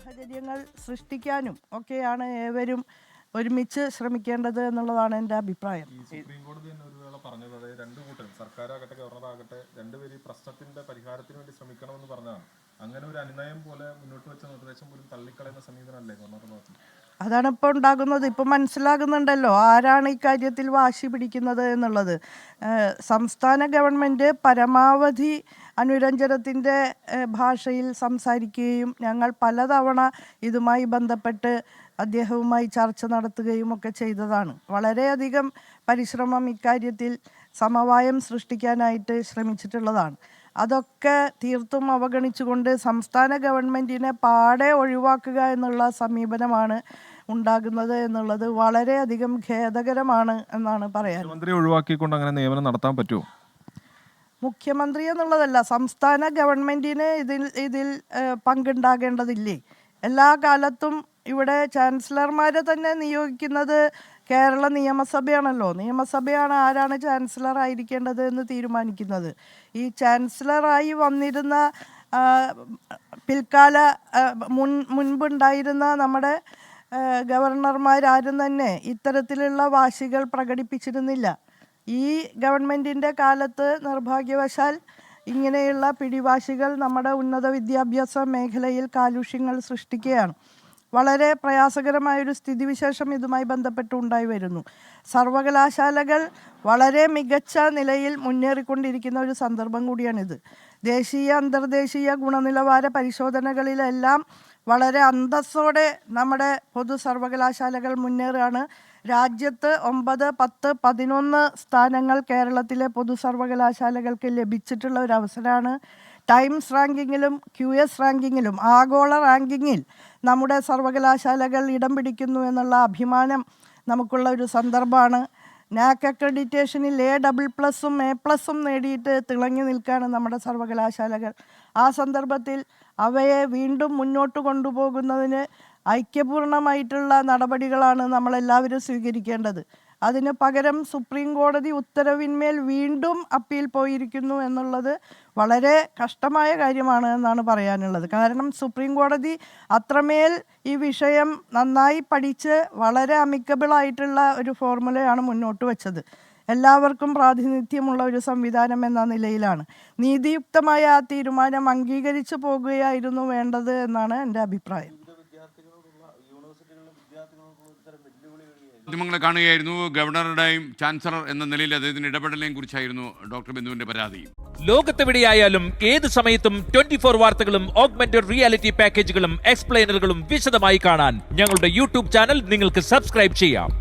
സാഹചര്യങ്ങൾ സൃഷ്ടിക്കാനും ഒക്കെയാണ് ഏവരും ഒരുമിച്ച് ശ്രമിക്കേണ്ടത് എന്നുള്ളതാണ് എൻ്റെ അഭിപ്രായം. സുപ്രീം കോടതി തന്നെ ഒരു വേള പറഞ്ഞത്, അതായത് രണ്ടു കൂട്ടരും, സർക്കാരാകട്ടെ ഗവർണറാകട്ടെ, രണ്ടുപേരും പ്രശ്നത്തിന്റെ പരിഹാരത്തിന് വേണ്ടി ശ്രമിക്കണമെന്ന് പറഞ്ഞതാണ്. അങ്ങനെ ഒരു അനുനയം പോലെ മുന്നോട്ട് വെച്ച നിർദ്ദേശം പോലും തള്ളിക്കളയുന്ന സമീപനമല്ലേ ഗവർണറുടെ ഭാഗത്ത്? അതാണ് ഇപ്പോൾ ഉണ്ടാകുന്നത്. ഇപ്പം മനസ്സിലാകുന്നുണ്ടല്ലോ ആരാണ് ഇക്കാര്യത്തിൽ വാശി പിടിക്കുന്നത് എന്നുള്ളത്. സംസ്ഥാന ഗവൺമെൻറ് പരമാവധി അനുരഞ്ജനത്തിൻ്റെ ഭാഷയിൽ സംസാരിക്കുകയും ഞങ്ങൾ പലതവണ ഇതുമായി ബന്ധപ്പെട്ട് അദ്ദേഹവുമായി ചർച്ച നടത്തുകയും ഒക്കെ ചെയ്തതാണ്. വളരെയധികം പരിശ്രമം ഇക്കാര്യത്തിൽ സമവായം സൃഷ്ടിക്കാനായിട്ട് ശ്രമിച്ചിട്ടുള്ളതാണ്. അതൊക്കെ തീർത്തും അവഗണിച്ചുകൊണ്ട് സംസ്ഥാന ഗവൺമെൻറ്റിനെ പാടെ ഒഴിവാക്കുക എന്നുള്ള സമീപനമാണ് ഉണ്ടാകുന്നത് എന്നുള്ളത് വളരെയധികം ഖേദകരമാണ് എന്നാണ് പറയാൻ. മുഖ്യമന്ത്രി ഒഴിവാക്കിക്കൊണ്ട് അങ്ങനെ നിയമനം നടത്താൻ പറ്റുമോ? മുഖ്യമന്ത്രി എന്നുള്ളതല്ല, സംസ്ഥാന ഗവൺമെൻറ്റിന് ഇതിൽ പങ്കുണ്ടാകേണ്ടതില്ലേ? എല്ലാ കാലത്തും ഇവിടെ ചാൻസലർമാരെ തന്നെ നിയോഗിക്കുന്നത് കേരള നിയമസഭയാണല്ലോ. നിയമസഭയാണ് ആരാണ് ചാൻസലർ ആയിരിക്കേണ്ടത് എന്ന് തീരുമാനിക്കുന്നത്. ഈ ചാൻസലറായി വന്നിരുന്ന പിൽക്കാല മുൻപുണ്ടായിരുന്ന നമ്മുടെ ഗവർണർമാരാരും തന്നെ ഇത്തരത്തിലുള്ള വാശികൾ പ്രകടിപ്പിച്ചിരുന്നില്ല. ഈ ഗവൺമെൻറ്റിൻ്റെ കാലത്ത് നിർഭാഗ്യവശാൽ ഇങ്ങനെയുള്ള പിടിവാശികൾ നമ്മുടെ ഉന്നത വിദ്യാഭ്യാസ മേഖലയിൽ കാലുഷ്യങ്ങൾ സൃഷ്ടിക്കുകയാണ്. വളരെ പ്രയാസകരമായൊരു സ്ഥിതിവിശേഷം ഇതുമായി ബന്ധപ്പെട്ട് ഉണ്ടായി വരുന്നു. സർവകലാശാലകൾ വളരെ മികച്ച നിലയിൽ മുന്നേറിക്കൊണ്ടിരിക്കുന്ന ഒരു സന്ദർഭം കൂടിയാണിത്. ദേശീയ അന്തർദേശീയ ഗുണനിലവാര പരിശോധനകളിലെല്ലാം വളരെ അന്തസ്സോടെ നമ്മുടെ പൊതു സർവകലാശാലകൾ മുന്നേറുകയാണ്. രാജ്യത്ത് 9, 10, 11 സ്ഥാനങ്ങൾ കേരളത്തിലെ പൊതു സർവകലാശാലകൾക്ക് ലഭിച്ചിട്ടുള്ള ഒരു അവസരമാണ്. ടൈംസ് റാങ്കിങ്ങിലും QS റാങ്കിങ്ങിലും ആഗോള റാങ്കിങ്ങിൽ നമ്മുടെ സർവകലാശാലകൾ ഇടം പിടിക്കുന്നു എന്നുള്ള അഭിമാനം നമുക്കുള്ള ഒരു സന്ദർഭമാണ്. NAC അക്രഡിറ്റേഷനിൽ A++ഉം A+ഉം നേടിയിട്ട് തിളങ്ങി നിൽക്കുകയാണ് നമ്മുടെ സർവകലാശാലകൾ. ആ സന്ദർഭത്തിൽ അവയെ വീണ്ടും മുന്നോട്ട് കൊണ്ടുപോകുന്നതിന് ഐക്യപൂർണമായിട്ടുള്ള നടപടികളാണ് നമ്മളെല്ലാവരും സ്വീകരിക്കേണ്ടത്. അതിന് പകരം സുപ്രീം കോടതി ഉത്തരവിന്മേൽ വീണ്ടും അപ്പീൽ പോയിരിക്കുന്നു എന്നുള്ളത് വളരെ കഷ്ടമായ കാര്യമാണ് എന്നാണ് പറയാനുള്ളത്. കാരണം സുപ്രീം കോടതി അത്രമേൽ ഈ വിഷയം നന്നായി പഠിച്ച് വളരെ അമിക്കബിളായിട്ടുള്ള ഒരു ഫോർമുലയാണ് മുന്നോട്ട് വെച്ചത്. എല്ലാവർക്കും പ്രാതിനിധ്യമുള്ള ഒരു സംവിധാനം എന്ന നിലയിലാണ്. നീതിയുക്തമായ ആ തീരുമാനം അംഗീകരിച്ചു പോകുകയായിരുന്നു വേണ്ടത് എന്നാണ് എൻ്റെ അഭിപ്രായം. മാധ്യമങ്ങളെ കാണുകയായിരുന്നു. ഗവർണറുടെയും ചാൻസലർ എന്ന നിലയിൽ അദ്ദേഹത്തിന്റെ ഇടപെടലിനെ കുറിച്ചായിരുന്നു ഡോക്ടർ ബിന്ദുവിന്റെ പരാതി. ലോകത്തെവിടെയായാലും ഏത് സമയത്തും 24 വാർത്തകളും ഓഗ്മെന്റഡ് റിയാലിറ്റി പാക്കേജുകളും എക്സ്പ്ലെയിനറുകളും വിശദമായി കാണാൻ ഞങ്ങളുടെ യൂട്യൂബ് ചാനൽ നിങ്ങൾക്ക് സബ്സ്ക്രൈബ് ചെയ്യാം.